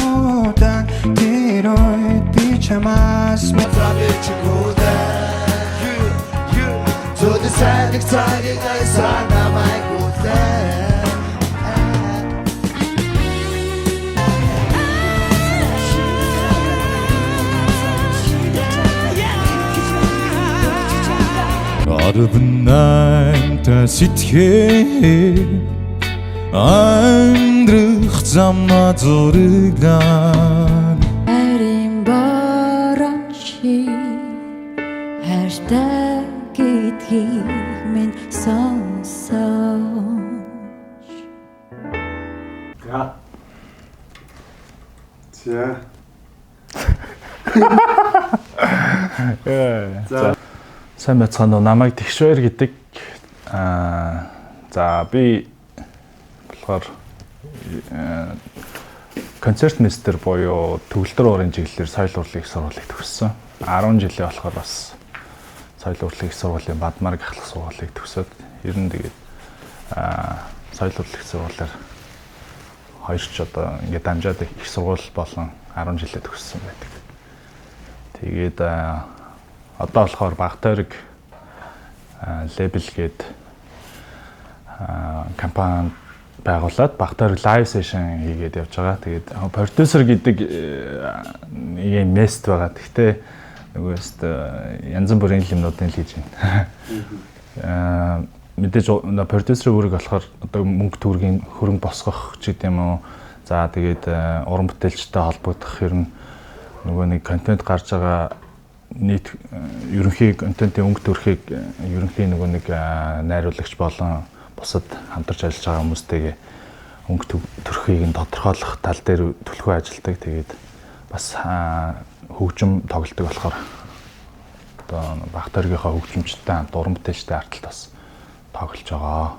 утang тэрой би чамаас мэдрэмжгүйдэ Зөд сайдаг цагийг санамай гүтэ Арвнайта ситхээ Андрах замна зурглаа Харин борончи Хайртай гэдгийг минь сонсооч За. Сайн байцгаана уу? Намайг Тэгшвэр гэдэг. За би болохоор концерт мистер буюу төгөлдөр уурын чиглэлээр соёл урлагийн их сургуулийг төгссөн. 10 жилээ болохоор бас соёл урлагийн их сургуулийн Бадмараг ахлах сургуулийг төгсөөд ер нь тэгээд соёл урлагийн их сургуулиар хоёр ч одоо ингээд дамжаад их сургууль болон 10 жилээ төгссөн байдаг. Тэгээд одоо болохоор Багтойрог лейбл гээд компани байгуулад Багтойрог лайв сешн хийгээд явж байгаа. Тэгээд продюсер гэдэг ийм мест байгаа. Гэхдээ нөгөөс янз бүрийн юмнуудыг хийж байна. Мэдээж продюсер үүрэг болохоор одоо мөнгө төгрөгийн хөрөнгө босгох ч гэдэм үү. За тэгээд уран бүтээлчтэй холбогдох ер нь нөгөө нэг контент гарч байгаа нийт ерөнхий контентын өнгө төрхийг ерөнхий нөгөө нэг найруулагч болон бусад хамтарч ажиллаж байгаа хүмүүстэйгээ өнгө төрхийг нь тодорхойлох тал дээр төлхөө ажилладаг. Тэгээд бас хөгжим тоглодог болохоор одоо Багтойрогийнхаа хөгжимчтэй хамт уран бүтээлчтэй арталт бас тоглож байгаа.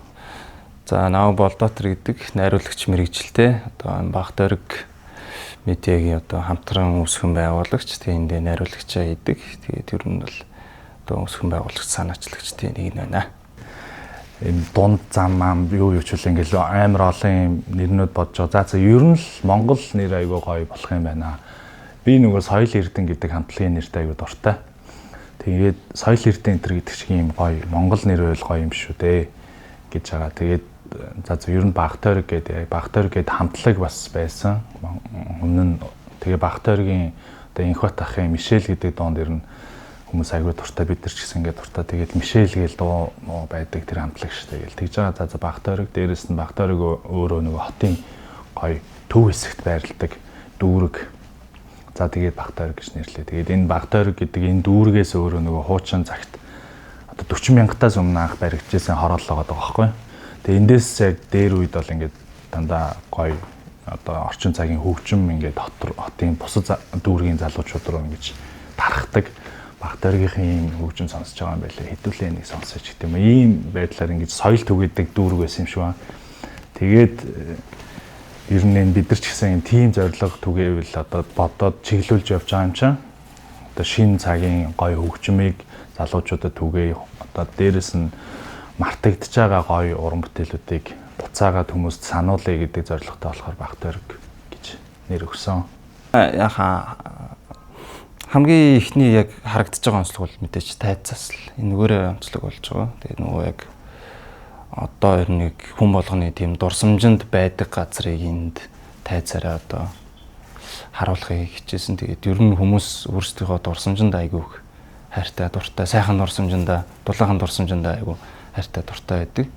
За Нав Болдотер гэдэг найруулагч мэрэгжилтэй одоо Багтойрог медиагийн одоо хамтран үүсгэн байгуулагч тэнд найруулагчаа хийдэг. Тэгээд ер нь бол одоо үүсгэн байгуулагч санаачлагчдын нэг нь байна. Энэ дунд зам юу ч үл ингээл амар олон нэрнүүд бодож байгаа. За ер нь л Монгол нэр айгүй гоё болох юм байна. Би нөгөө Соёл Эрдэнэ гэдэг хамтлагийн нэртэй айгүй дуртай. Тэгээд Соёл Эрдэнэ энэ гэдэг шиг юм гоё Монгол нэр байл гоё юм шүү дээ гэж байгаа. Тэгээд за ер нь Багтойрог гэдэг хамтлаг бас байсан. Өмнө нь тэгээ Багтойрогийн одоо Инхбат ахын Мишель гэдэг дуунд ер нь хүмүүс аягүй дуртай, бид нар ч гэсэн ингээд дуртай. Тэгээд Мишель гээл дуу байдаг тэр хамтлаг шүү дээ гээл тэгж байгаа. За Багтойрог дээрэс нь Багтойрог өөрөө нөгөө хотын гоё төв хэсэгт байрладаг дүүрэг. За тэгээд Багтойрог гэж нэрлэе. Тэгээд энэ Багтойрог гэдэг энэ дүүргээс өөрөө нөгөө хуучин цагт одоо 40 мянгатаас өмнө анх баригдчихсан хорооллоо байгаа байхгүй. Тэгээ эндээс яг дээр үед бол ингээд дандаа гоё одоо орчин цагийн хөгжим ингээд хотын бусад дүүргийн залуучууд руу ингэж тархдаг. Багтойрогийнхын хөгжим сонсож байгаа юм байлаа. Хэдүүлээ нэг сонсож гэдэг юм. Ийм байдлаар ингэж соёл түгээдэг дүүрэг байсан юм шиг байна. Тэгээд ер нь бид нар ч гэсэн тийм зорилго түгээвэл одоо бодоод чиглүүлж явж байгаа юм чинь. Одоо шинэ цагийн гоё хөгжмийг залуучуудад түгээе. Одоо дээрэс нь мартагдж байгаа гоё уран бүтээлүүдийг буцаагаад хүмүүст сануулъя гэдэг зорилготой болохоор Багтойрог гэж нэр өгсөн. Яха хамгийн ихний яг харагдаж байгаа онцлог бол мэдээж тайцаас л энэ нүгээрээ онцлог болж байгаа. Тэгээд нөгөө яг одоо ер нь хүн болгоны тийм дурсамжинд байдаг газрыг энд тайцаараа одоо харуулахыг хичээсэн. Тэгээд ер нь хүмүүс өөрсдийнхөө дурсамжинд айгүйх хайртай дуртай, сайхан дурсамжиндаа, дулаахан дурсамжиндаа айгүй хайртай дуртай байдаг.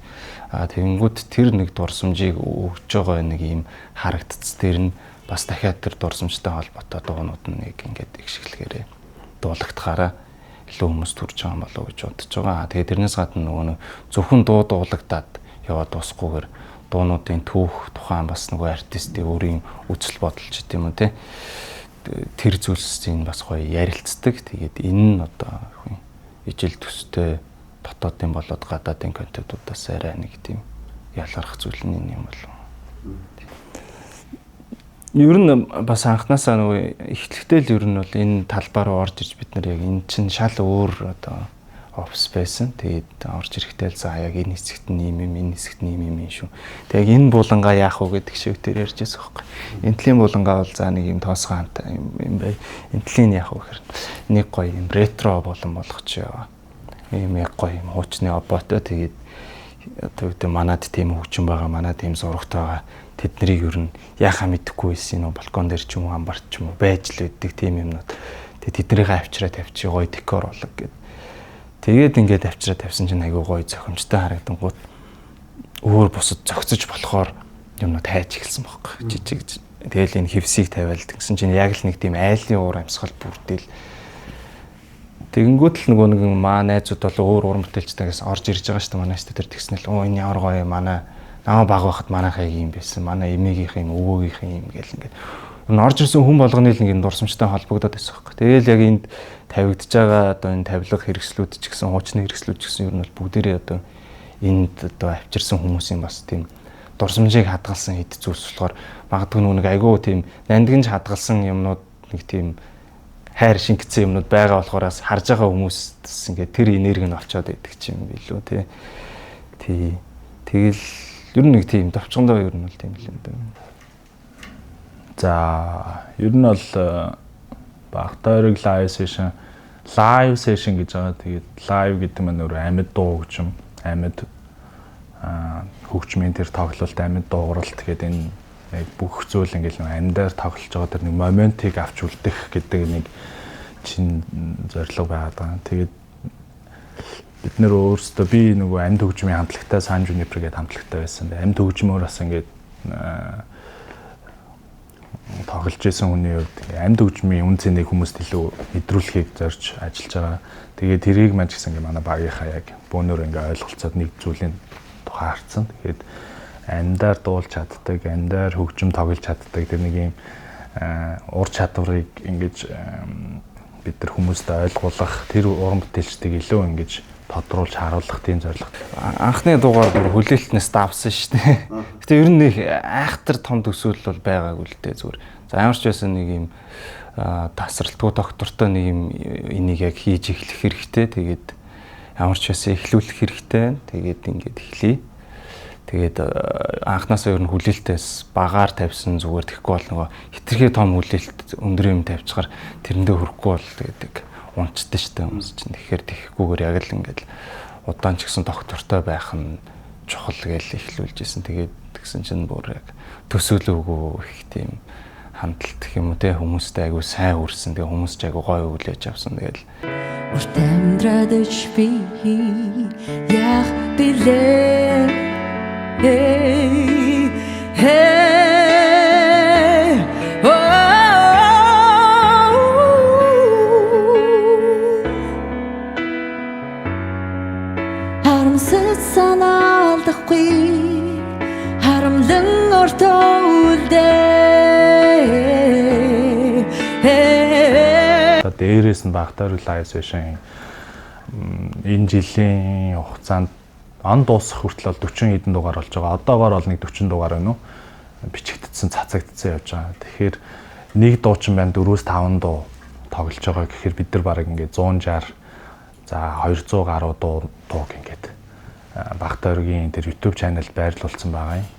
Тэгэнгүүт тэр нэг дурсамжийг өгж байгаа нэг юм харагдц дээр нь бас дахиад тэр дурсамжтай холбоотой дуунууд нь нэг ингээд ихшгэлгээрээ дуулагдахаараа илүү хүмүүс төрж байгаа болов уу гэж бодож байгаа. Тэгээд тэрнээс гадна нөгөө зөвхөн дуу дуулагдаад яваад дуусахгүйгээр дуунуудын түүх тухайн бас нөгөө артистийн өөрийн үзэл бодол ч гэдэм үү те тэр зүйлсийн бас гоё ярилцдаг. Тэгээд энэ нь одоо ижил төстэй дотоодын болоод гадаадын контентуудаас арай нэг тийм ялгарх зүйл нь юм болов. Ер нь бас анхнаасаа нөгөө эхлэхдээ л ер нь бол энэ талбаар орж ирж бид нар яг эн чинь шал өөр одоо офс байсан. Тэгээд орж ирэхдээ л за яг энэ хэсэгт нь ийм юм, энэ хэсэгт нь ийм юм шүү. Тэгээд энэ булангаа яах вэ гэдэг шиг тэр ярьжсэн байхгүй. Энтлийн булангаа бол за нэг юм тоосгоо хамтаа юм бай. Энтлийн яах вэ гэхээр нэг гоё юм ретро болон болгоч яваа. Ийм яг гоё юм хуучны обоотой тэгээд одоо үүдээ манад тийм хөгжин байгаа, манад тийм зурагтай байгаа. Тэднийг ер нь яхаа мэдэхгүй байсан юм балкон дээр ч юм уу амбарт ч юм уу байж л өгдөг тийм юмнууд. Тэгээд тэднийг авчираа тавьчих гоё декор болог гэд. Тэгээд ингээд авчираа тавьсан чинь айгүй гоё зохимжтой харагдангууд өөр бусад зөгцөж болохоор юмнууд хайж эхэлсэн байхгүй. Жижиг. Тэгэл энэ хевсийг тавиал гэсэн чинь яг л нэг тийм айлын уур амьсгал бүрдэл. Тэгэнгүүт л нэг маа найзууд бол өөр уран бүтээлчтэйгээс орж ирж байгаа шүү дээ манай студиор тэгснэл энэ ямар гоё манай намаа баг байхад манайхаа юм байсан. Манай эмээгийнх юм, өвөөгийнх юм гэл ингээд. Ер нь орж ирсэн хүн болгоны л нэг дурсамжтай холбогдоод байсан хэрэг. Тэгэл яг энд тавигдж байгаа одоо энэ тавилга хэрэгслүүд ч гэсэн хуучны хэрэгслүүд ч гэсэн ер нь бол бүгдээрээ одоо энд одоо авчирсан хүмүүсийн бас тийм дурсамжийг хадгалсан хэд зүйлс болохоор магадгүй нэг айгүй тийм нандинж хадгалсан юмнууд нэг тийм хайр шингэсэн юмнууд байгаа болохоорс харж байгаа хүмүүст ингээд тэр энерги нь олцоод идэг юм билүү тий. Тэгэл ер нь нэг тийм товчгондоо ер нь бол тийм л юм даа. За ер нь бол багтаарыг live session гэж байгаа. Тэгээд live гэдэг нь өөр амьд дуу хөгжим, амьд хөгжмийн тэр тоглолт, амьд дуугаралт гэдэг энэ яг бүх зүйл ингээл амьдаар тоглож байгаа тэр нэг моментыг авч үлдэх гэдэг нэг чин зорилго байгаад байгаа. Тэгээд бид нэр өөрсдөө би нөгөө амьд хөгжмийн хамтлагтай Sun Juniper гэдэг хамтлагтай байсан. Амьд хөгжмөөр бас ингээд тоглож исэн хүний хувьд амьд хөгжмийн үн цэнийг хүмүүст илүү мэдрүүлэхийг зорж ажиллаж байгаа. Тэгээд тэрийг маань ч гэсэн ингээ манай багийнхаа яг бөөнөр ингээ ойлголцоод нэг зүйлийн тухай харцсан. Тэгээд амьдаар дуулж чаддаг, амьдаар хөгжим тоглож чаддаг тэр нэг юм ур чадварыг ингэж бид нар хүмүүст ойлгуулах, тэр уран бүтээлчдийг илүү ингэж тодруулж харуулах тийм зорилго. Анхны дугаар бүр хүлээлтнээс давсан шүү дээ. Гэтэ ер нь нэг айхтар том төсөөлөл бол байгаагүй л дээ зүгээр. За ямар ч байсан нэг юм тасралтгүй доктортой нэг юм энийг яг хийж эхлэх хэрэгтэй. Тэгээд ямар ч байсан эхлүүлэх хэрэгтэй. Тэгээд ингээд эхлэе. Тэгээд анхнаасаа ер нь хүлээлтээс багаар тавьсан зүгээр тэхгүй бол нөгөө хитрхээ том хүлээлт өндөр юм тавьчихаар тэрэндээ хүрэхгүй бол тэгээд унцдаг шүү дээ хүмүүс чинь. Тэгэхээр тэхгүйгээр яг л ингээд удаан ч гэсэн доктортой байх нь чухал гэж эхлүүлж исэн. Тэгээд тэгсэн чинь бүр яг төсөөлөөгүй их тийм хандлт гэх юм уу те хүмүүстэй айгу сайн хүрсэн. Тэгээ хүмүүс ч айгу гоё хүлээж авсан. Тэгээд урт амьдраад би яах билээ hey hey харамсаж санаалдахгүй харамлан ортоолдээ дээрээс нь багтаар live session энэ жилийн хугацаанд ан дуусах хүртэл 40 хэдэн дугаар болж байгаа. Одоогоор бол нэг 40 дугаар байна уу? Бичигдсэн, цацагдсан явж байгаа. Тэгэхээр нэг дуучин байна 4-5 дуу тоглож байгаа гэхээр бид нар бараг ингээд 160 за 200 гаруй дууг ингээд багтааргийн тэр YouTube channel байрлуулсан байгаа юм.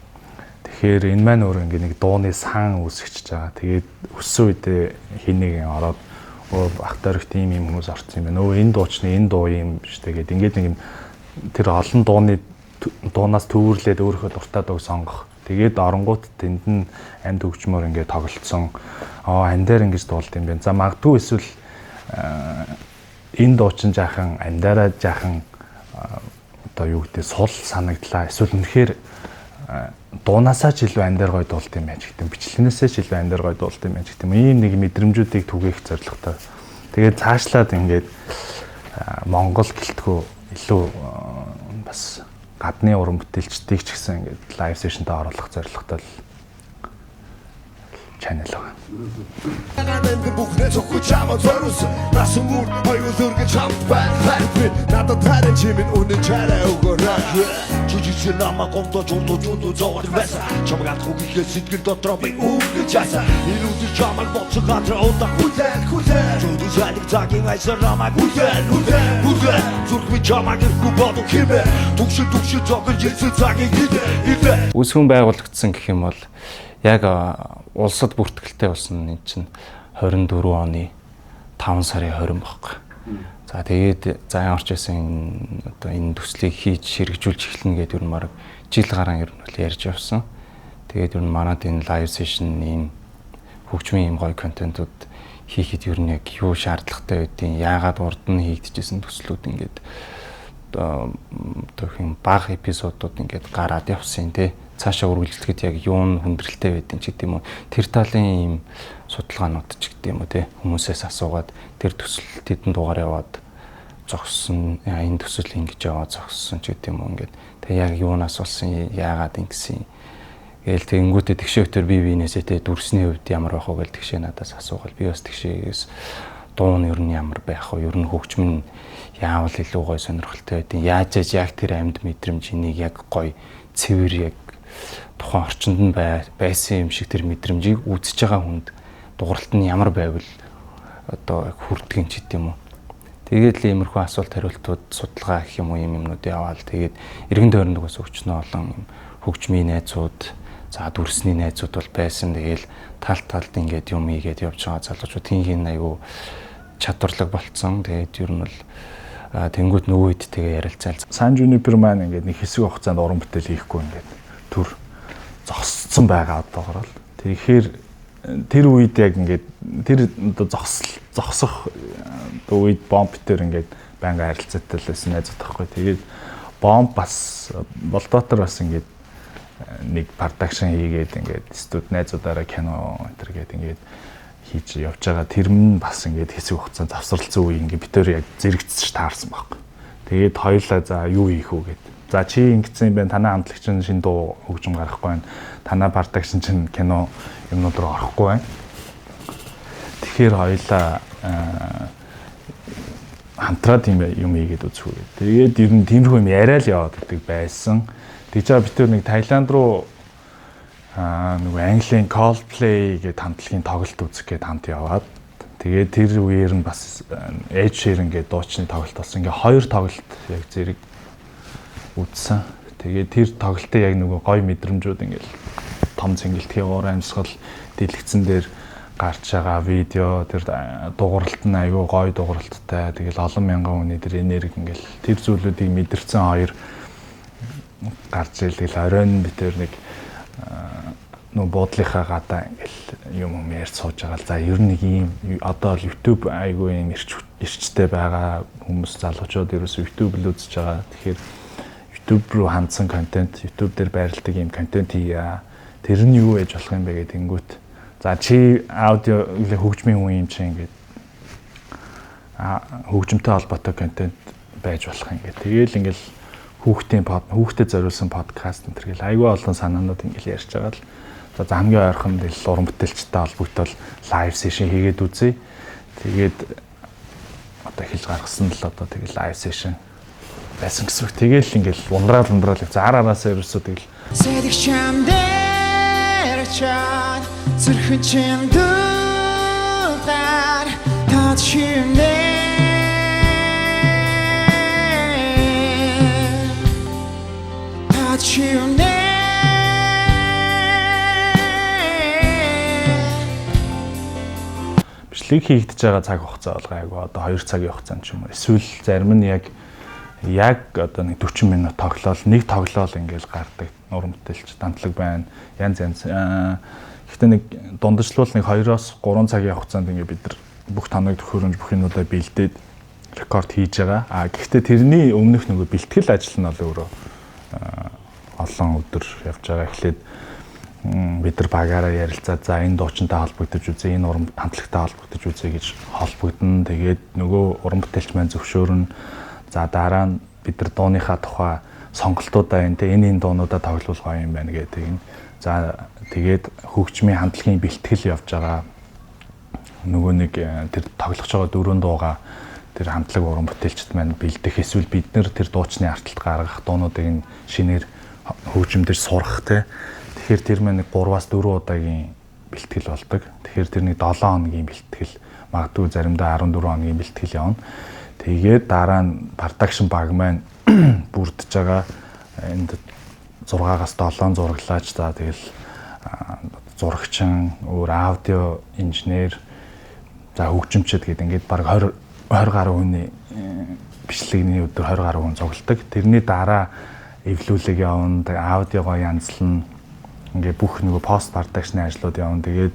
Тэгэхээр энэ маань өөр ингээд нэг дууны сан үүсгэж байгаа. Тэгээд өссөн үедээ хэнийг ороод багтаарх тийм юм хүмүүс орсон юм байна. Энэ дуучны энэ дуу юм биш тэгээд ингээд нэг юм тэр олон дуунаас төвөрлээд өөрийнхөө дуртай дууг сонгох. Тэгээд оронгууд тэнд нь амьд хөгжмөөр ингээд тоглолцсон. Андаар ингэж дуулд юм байна. За магадгүй эсвэл энэ дуучин жаахан андаараа жаахан одоо юу гэдэг сул санагдлаа. Эсвэл үнэхээр дуунаасаа ч илүү андаар гой дуулд юм байж гэдэг. Бичлэгнээсээ ч илүү андаар гой дуулд юм байж гэдэг. Ийм нэг мэдрэмжүүдийг түгээх зорилготой. Тэгээд цаашлаад ингээд Монгол гэлтгүү илүү бас гадны уран бүтээлчдийг ч гэсэн ингээд лайв сешнтэй оруулах зорилготой л channel байгаа. Надад бүхнээ зөвхөн чамд зориулсан. Насан мөр хоёул өргөн чамд байна. Надад харин чимэн үнэн чараа өгөөрэй. Чүжигчээр намайг гомдож зовоод байсан. Чамайг алдах үгээр сэтгэл дотроо би үгэж яасан. Илүүдэл чамайг боцсон газар удаа хүлээн. Чүдүү сайдаг цагийн айсаар намайг хүлээн. Зүрхний чамайг иргүй бодох хэмээ. Түгшил зогож ирсэн цагийг хидэ. Үсгэн байгуулагдсан гэх юм бол яг улсад бүртгэлтэй болсон энэ чинь 24 оны 5 сарын 20 байхгүй. За тэгээд заяан орч байсан одоо энэ төслийг хийж хэрэгжүүлж эхэлнэ гэдэг нь мараг жил гарan ер нь бол ярьж явсан. Тэгээд ер нь манад энэ live session ийм хөгжмийн ийм гоё контентууд хийхэд ер нь яг юу шаардлагатай байдیں۔ Яагаад урд нь хийгдчихсэн төслүүд ингээд одоо хэм баг эпизодууд ингээд гараад явсан тий. Цаашаа үргэлжлэхэд яг юу нь хүндрэлтэй байдیں ч гэдэм үү. Тэр талын ийм судалгаанууд ч гэдэм үү тий. Хүмүүсээс асуугаад тэр төсөл тэдэн дугаар яваад зогссон. Энэ төсөл ингэж яваад зогссон ч гэдэм үү ингээд. Тэгээ яг юунаас болсон яагаад ингэсэн. Гээл тэгэнгүүтээ тэгшээвтер биенээсээ тий дүрсний хувьд ямар байх вэ гэж тэгшээ надаас асуугаад би бас тэгшээс дуун ер нь ямар байх вэ? Ер нь хөгжим нь яавал илүү гоё сонирхолтой байдیں۔ Яаж яг тэр амьд мэдрэмж энийг яг гоё цэвэр яг тухайн орчинд нь байсан юм шиг тэр мэдрэмжийг үзэж байгаа хүнд дууралт нь ямар байвал одоо хүрдэг юм ч гэдэм үү. Тэгээд л иймэрхүү асуулт хариултууд судалгаа гэх юм уу юм юмнууд яваал тэгээд эргэн тойронд угаас өчнөө олон хөгжмийн найзууд за дүрсний найзууд бол байсан. Тэгээл талд ингээд юм ийгээд явж байгаа залуучууд тийм айгүй чадварлаг болцсон. Тэгээд ер нь бол тэнгууд нөгөө хэд тэгээ ярилцаал. Sun Juniper маань ингээд нэг хэсэг хугацаанд уран бүтээл хийхгүй ингээд төр зогссон байгаа одоогоор л. Тэгэхээр тэр үед яг ингээд тэр зогсох үед бомб битэр ингээд байнга харилцаатай л байсан найзууд тахгүй. Тэгээд бомб бас болдотор бас ингээд нэг продакшн хийгээд ингээд студ найзуудаараа кино энэ гээд ингээд хийж явж байгаа. Тэр нь бас ингээд хэсэг хугацаанд завсралцсан үе ингээд битэр яг зэрэгцэж таарсан байхгүй. Тэгээд хоёлаа за юу хийх үү гэд. За чи ингэсэн юм байна. Танай хамтлагч чинь шинэ дуу хөгжим гаргахгүй байна. Танай продакшн чинь кино юмнууд руу орохгүй байна. Тэгэхээр хоёлаа хамтраад тийм юм хийгээд үзэх үү. Тэгээд ер нь тиймэрхүү юм яриа л яваад байдаг байсан. Тэгж битэр нэг Таиланд руу нөгөө Английн Coldplay гэдэг хамтлагийн тоглолт үзэх гээд хамт яваад тэгээд тэр үеэр нь бас Ed Sheeran гэдэг дуучны тоглолт болсон. Ингээ хоёр тоглолт яг зэрэг үзсэн. Тэгээд тэр тоглолтын яг нөгөө гоё мэдрэмжүүд ингээл том цэнгэлтгий уур амьсгал дэлгэцэн дээр гарч байгаа видео тэр дууралт нь аюу гоё дууралттай. Тэгэл олон мянган хүний тэр энерги ингээл тэр зүйлүүдийг мэдэрсэн хоёр гарч ирэл оройн битэр нэг нөө буудлынхаа гадаа ингээл юм ярьж сууж байгаа л за ер нь нэг ийм одоо YouTube айгүй юм ирчтэй байгаа хүмүүс залуучууд ерөөсөө YouTube л үзэж байгаа. Тэгэхээр YouTube руу хандсан контент, YouTube дээр байрладаг юм контент хийя. Тэр нь юу ээж болох юм бэ гэдэг ингүүт. За чи аудио хөгжмийн хүн юм чи ингээд хөгжмөнтэй холбоотой контент байж болох юм ингээд. Тэгээл ингээл хүүхдэд зориулсан подкаст энэ төргээл айгүй олон санаанууд ингээл ярьж байгаа л. За хамгийн ойрхон л уран бүтээлчтэй холбогдол лайв сешн хийгээд үзье. Тэгээд одоо хэлж гаргасан л одоо тэгэл лайв сешн байсан гэсэн үг. Тэгээл ингээл ундрал заараасаа ерөөсөө тэгэл Сэдэг чамдэр чад зүрхэн чим дүүрээр тачимнэ тачимнэ бичлэг хийгдэж байгаа цаг хугацаа бол гайгүй одоо 2 цагийн хугацаанд ч юм уу. Эсвэл зарим нь яг одоо нэг 40 минут тоглоал нэг тоглоал ингээл гардаг уран бүтээлч дантлаг байна. Янз гэхдээ нэг дундажлуул нэг 2-3 цагийн хугацаанд ингээ бид нар бүх таныг төхөөрөмж бүх юмудаа бэлдээд рекорд хийж байгаа. Гэхдээ тэрний өмнөх нөгөө бэлтгэл ажил нь бол өөрөө олон өдөр явж байгаа. Эхлээд бид нар багаараа ярилцаад за энэ дуучинтай холбогдож үзье, энэ уран хамтлагтай холбогдож үзье гэж холбогдно. Тэгээд нөгөө уран бүтээлч маань зөвшөөрнө. За дараа нь бид нар дууныхаа тухай сонголтуудаа энэ дуунуудаа тоглуулах гоё юм байна гэдэг юм. За тэгээд хөгжмийн хамтлагийн бэлтгэл явж байгаа. Нөгөө нэг тэр тоглож байгаа дөрвөн дууга тэр хамтлаг уран бүтээлчд маань бэлдэх эсвэл бид нэр тэр дуучны арталт гаргах дуунуудыг шинээр хөгжимдэр сурах те. Тэгэхээр тэр маань 3-4 удаагийн бэлтгэл болдог. Тэгэхээр тэрний 7 хоногийн бэлтгэл, магадгүй заримдаа 14 хоногийн бэлтгэл явна. Тэгээд дараа нь production баг маань бүрдэж байгаа. Энд 6-аас 7 зураглаач за тэгэл зурагчин, өөр аудио инженер, за хөгжимчд гэдэг ингээд баг 20 гаруй хүний бичлэгний өдөр 20 гаруй хүн цугладаг. Тэрний дараа эвлүүлэг явна, тэгээ аудиогоо янзлна. Ингээ бүх нөгөө пост продакшны ажлууд явна. Тэгээд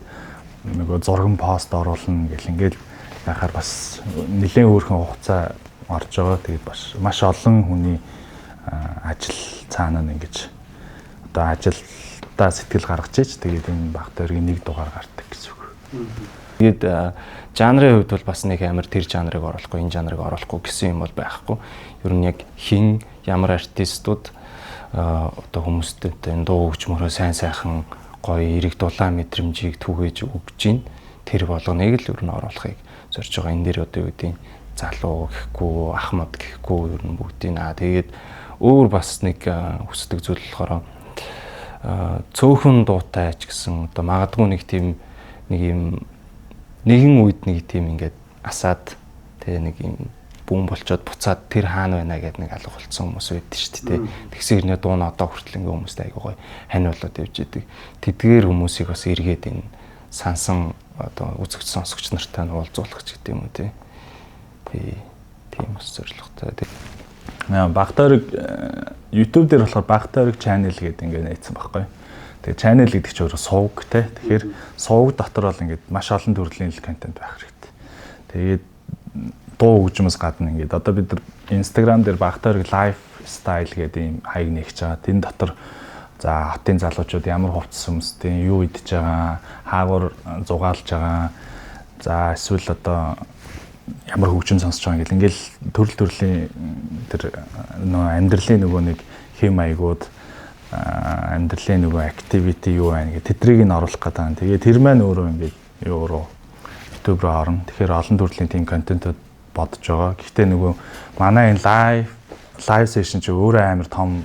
нөгөө зурган пост оруулна гэл ингээд яхаар бас нэлээд өөрхөн хугацаа орж байгаа. Тэгээд бас маш олон хүний ажил цаана нь ингэж одоо ажилдаа сэтгэл гаргаж ийж тэгээд энэ баг тойргийн нэг дугаар гардаг гэсэн үг. Тэгээд жанрын хувьд бол бас нэг амар тэр жанрыг оруулахгүй, энэ жанрыг оруулахгүй гэсэн юм бол байхгүй. Ер нь яг хин ямар артистууд одоо хүмүүстээ энэ дуу хөгжмөрөө сайн сайхан гоё эрэг дулаан мэдрэмжийг түгээж өгж гин тэр болгоныг л ер нь оруулахыг зорж байгаа. Энэ дээр одоо юу гэдэг залуу гэхгүй, ахмад гэхгүй ер нь бүгдийг тэгээд өөр бас нэг хүсдэг зүйл болохоор цөөхөн дуутай ч гэсэн одоо магадгүй нэг тийм нэг юм нэгэн үед нэг тийм ингээд асаад тэгээ нэг юм бүүн болчоод буцаад тэр хаана байна гэдэг нэг алга болцсон хүмүүс байдаг шүү дээ. Тэгсэн хэрнээ дуу нь одоо хүртэл ингээ хүмүүстэй айгуу гоё хань болоод явж идэг. Тэдгээр хүмүүсийг бас эргээд энэ сансан одоо үзэгч сонсогч нартай нь уулзуулах ч гэдэг юм уу тий. Тийм бас зорилготой. Багтойрог YouTube дээр болохоор Багтойрог channel гэдэг ингээ нээсэн байхгүй. Тэгээ channel гэдэг чинь өөрөө сувг те. Тэгэхээр сувг дотор бол ингээд маш олон төрлийн контент байх хэрэгтэй. Тэгээд дуу хөгжмөөс гадна ингээд одоо бид нар Instagram дээр Багтойрог lifestyle гэдэг ийм хаяг нэгж байгаа. Тэн дотор за хотын залуучууд ямар хувцас өмсдیں, юу идэж байгаа, хаагур зугаалж байгаа. За эсвэл одоо ямар хөгжим сонсож байгаа гэл ингээл төрөл төрлийн тэр нөө амьдралын нөгөө нэг хэм маягууд амьдралын нөгөө activity юу байна гэх тэдрийг нь оруулах гэдэг. Тэгээ тэр маань өөрөө ингээд юу руу YouTube руу орно. Тэгэхээр олон төрлийн тийм контентууд бодож байгаа. Гэхдээ нөгөө манай энэ live session чи өөрөө амар том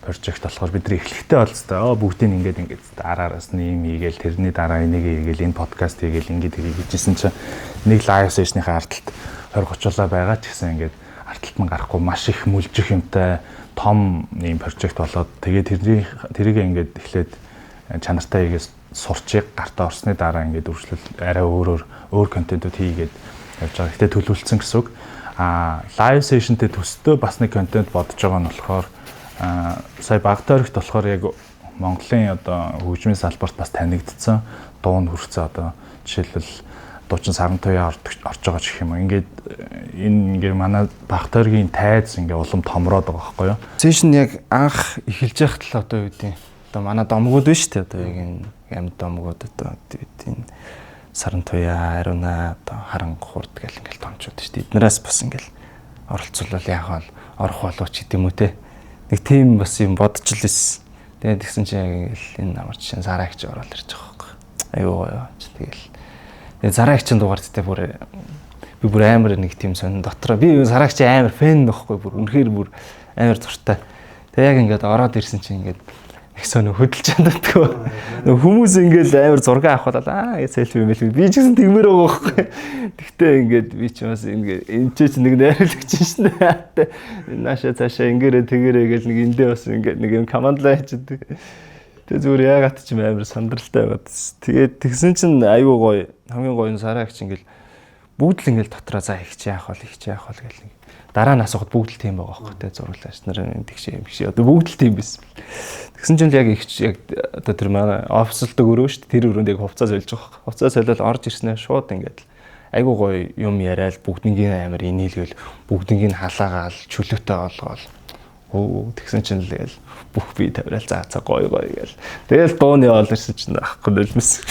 project болохоор бид нар эхлэхдээ болцтой. Бүгдийг ингээд араараас нь юм хийгээл тэрний дараа энийг хийгээл энэ подкаст хийгээл ингээд хийжсэн чинь нэг live session-ийн арталт 20-30 байгаа ч гэсэн ингээд арталт нь гарахгүй маш их мүлжих юмтай том ийм project болоод тэгээ тэрийг ингээд эхлээд чанартай хийгээс сурчиг гартаа орсны дараа ингээд үргэлжлэл арай өөр контентууд хийгээд явж байгаа. Гэтэ төлөвлөсөн гэсэн үг. Live session-тэй төстэй бас нэг контент бодож байгаа нь болохоор сая Багтойрогт болохоор яг Монголын одоо хөгжмийн салбарт бас танигдсан дуу нь хүрсэн одоо жишээлбэл дуучин Саран туяа орж байгаа ч гэх юм. Ингээд энэ манай Багтойргийн тайз ингээ улам томроод байгаа байхгүй юу? Сешн яг анх эхэлж байхад л одоо юу гэдэг одоо манай домгууд биш үү одоо яг энэ амьд домгууд одоо энэ Саран туяа, Ариуна, одоо Харангахурд гэл ингээл томчууд шүү дээ. Эднээс бас ингээл оролцуулал яах вэ? Орох болов ч гэдэм үү те. Нэг тийм бас юм бодож л байсан. Тэгээд тэгсэн чинь яг энэ намар чинь Зараагч ороод ирж байгаа байхгүй. Айгуу ч тэгэл. Тэгээд Зараагчийн дугаартай би бүр амар нэг тийм сонин дотроо би Зараагч амар фэн нөхгүй бүр үнэхээр бүр амар дуртай. Тэгээд яг ингээд ороод ирсэн чинь ингээд их сонин хөдөлж чаддаггүй. Нөгөө хүмүүс ингээд амар зураг авах болоо селфи мэлгүй би ч гэсэн тэгмээр байгаа байхгүй. Тэгтээ ингээд би ч бас ингээд энэ ч нэг найруулагч шин дээ. Нааша цаашаа ингэрээ тэгэрээ гэл нэг эндээ бас ингээд нэг юм командлаа хийдэг. Тэгээ зүгээр яагаад ч юм амар сандралтай байгаад. Тэгээд тэгсэн чинь айгүй гоё хамгийн гоё нь Зараагч ингээд бүгд л ингээд дотроо за их чи яах вэ гэл нэг дараа нь асуухад бүгд л тийм байгаа байхгүй те зураглагч нар тэгшээ одоо бүгд л тийм байсан. Тэгсэн чинь яг яг одоо тэр манай офислдаг өрөө шүү дээ тэр өрөөнд яг хувцас солиж байгаа. Хувцас солиод орж ирснээр шууд ингээд айгуу гоё юм яриад бүгднийг амар инээлгээл бүгднийг халаагаал чөлөөтэй олгоол тэгсэн чинь л гээл бүх бие тавиал за гоё гээл тэгэл дууны ол ирсэн чинь ахгүй нөлмөс.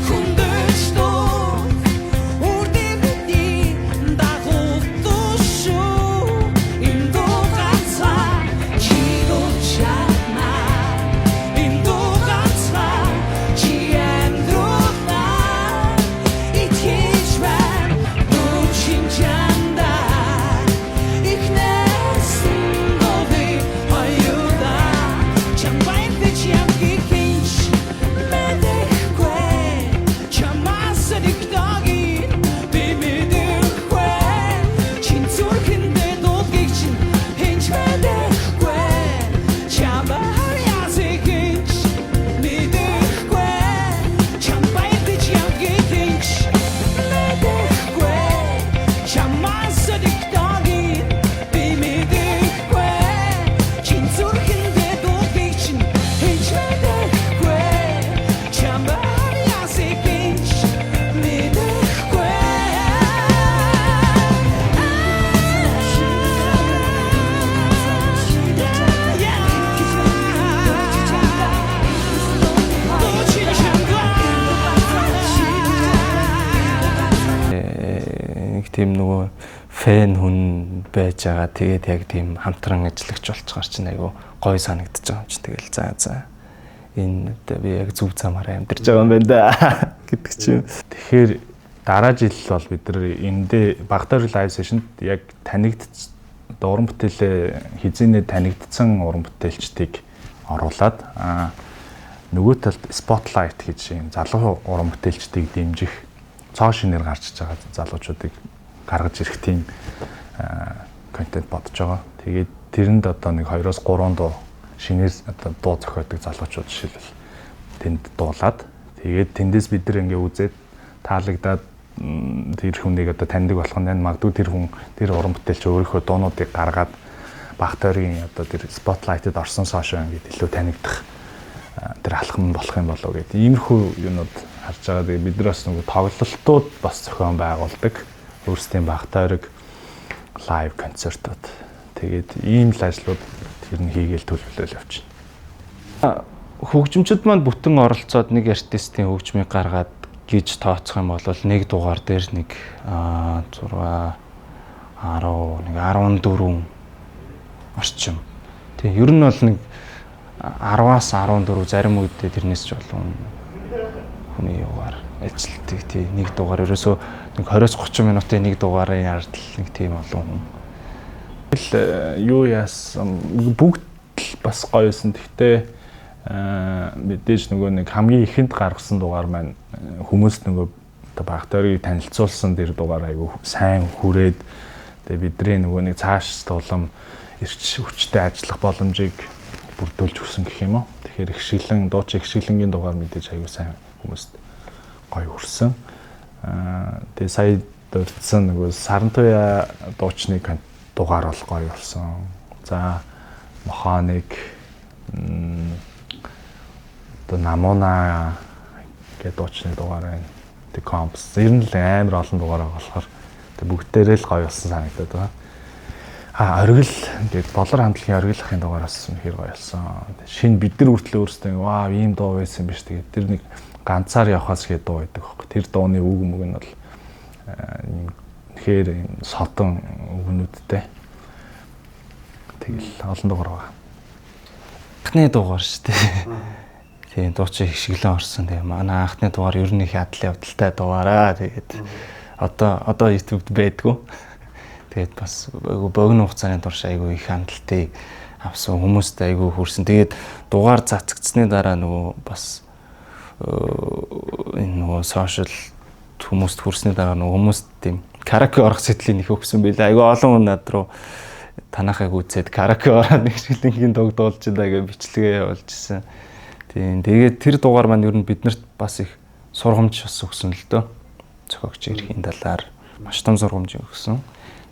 Хүндэж доо үрдэн бидний тийм нөгөө фэн хүн байж байгаа. Тэгээд яг тийм хамтран ажиллагч болчихгоор чинь айгүй гоё санагдаж байгаа юм чи. Тэгэл за энэ би яг зөв замаараа амьдарч байгаа юм байна да гэдэг чинь. Тэгэхээр дараа жил бол бид нар эндээ Багтаар лайв сешнд яг уран бүтээлээ хизээний танигдсан уран бүтээлчдийг оруулаад нөгөө талд Spotlight гэж юм залуу уран бүтээлчдийг дэмжих цоо шинээр гарч иж байгаа залуучуудыг гаргаж ирэх тийм контент бодож байгаа. Тэгээд тэрэнд одоо нэг 2-3 дуу шинээр одоо дуу зохиодог залуучууд жишээлбэл тэнд дуулаад тэгээд тэндээс бид нар ингээ үзээд таалагдаад тэр хүнийг одоо таньдаг болох нь магадгүй тэр уран бүтээлч өөрийнхөө дуунуудыг гаргаад Багтаарийн одоо тэр Spotlight-д орсон соошоо ингээд илүү танигдах тэр алхам болох юм болов гэдэг. Иймэрхүү юмуд харж байгаа. Тэгээд бид нар бас нэг тоглолтууд бас зохион байгуулдаг. Өөрсдийн Багтаарыг лайв концертууд. Тэгээд ийм л ажлууд тэр нь хийгээл төлөвлөл явчихна. Хөгжимчд маань бүтэн оролцоод нэг артистийн хөгжмийг гаргаад гэж тооцох юм бол нэг дугаар дээр нэг 6 14 орчим. Тийм ер нь бол нэг 10-аас 14 зарим үедээ тэрнээс ч болон хүний югаар ажилтдаг тийм нэг дугаар ерөөсөө нэг 20-30 минутын нэг дугаарын ардл нэг тийм олон хүн. Тэгэл юу яасан бүгд бас гоёсэн. Гэхдээ мэдээж нөгөө нэг хамгийн ихэнд гаргасан дугаар маань хүмүүс нөгөө Багтаарыг танилцуулсан тэр дугаар айгүй сайн хүрээд тэгээ бидний нөгөө нэг цааш тулам эрч хүчтэй ажиллах боломжийг бүрдүүлж өгсөн гэх юм уу. Тэгэхээр ихшиглэн дуучин ихшиглэнгийн дугаар мэдээж айгүй сайн хүмүүст гоё хүрсэн. Тэгээ сая дурдсан нөгөө Сарантуя дуучны дугаар бол гоё болсон. За механик Намуна гэдэг дуучны дугаар байна. Тэг компс. Ер нь л амар олон дугаар байгаа болохоор тэг бүгдээрээ л гоё болсон санагдаад байна. Оргил ингээд болор хамтлагийн оргил ахын дугаараас үнэхээр гоё болсон. Шинэ бид нар хүртэл өөрсдөө ваа ийм дуу байсан юм биш. Тэгээд тэр нэг ганцаар явахаас гээд дуу байдаг байхгүй. Тэр дууны үг мөг нь бол үнэхээр юм содон үгнүүдтэй. Тэгэл олон дугаар байгаа. Анхны дугаар шүү дээ. Тийм дуучин хишгэлэн орсон. Тэгээ манай анхны дугаар ер нь их адал явдалтай дугаараа. Тэгээд одоо YouTube-д байдгүй. Тэгээд бас богино хугацааны турш айгүй их хандлтыг авсан хүмүүст айгүй хүрсэн. Тэгээд дугаар цацагдсны дараа нөгөө бас энэ нөгөө сошиал хүмүүст хүрсний дараа нөгөө хүмүүст тийм караоке орох сэтлийг их өгсөн байлаа. Айгүй олон хүн над руу танахыг үзээд караоке ороод нэг шилэнгийн дуг дуулж байгаа бичлэгээ явуулж исэн. Тийм тэгээд тэр дугаар маань ер нь биднэрт бас их сургамж бас өгсөн л дөө. Зохиогч эрхийн талаар маш том сургамж өгсөн.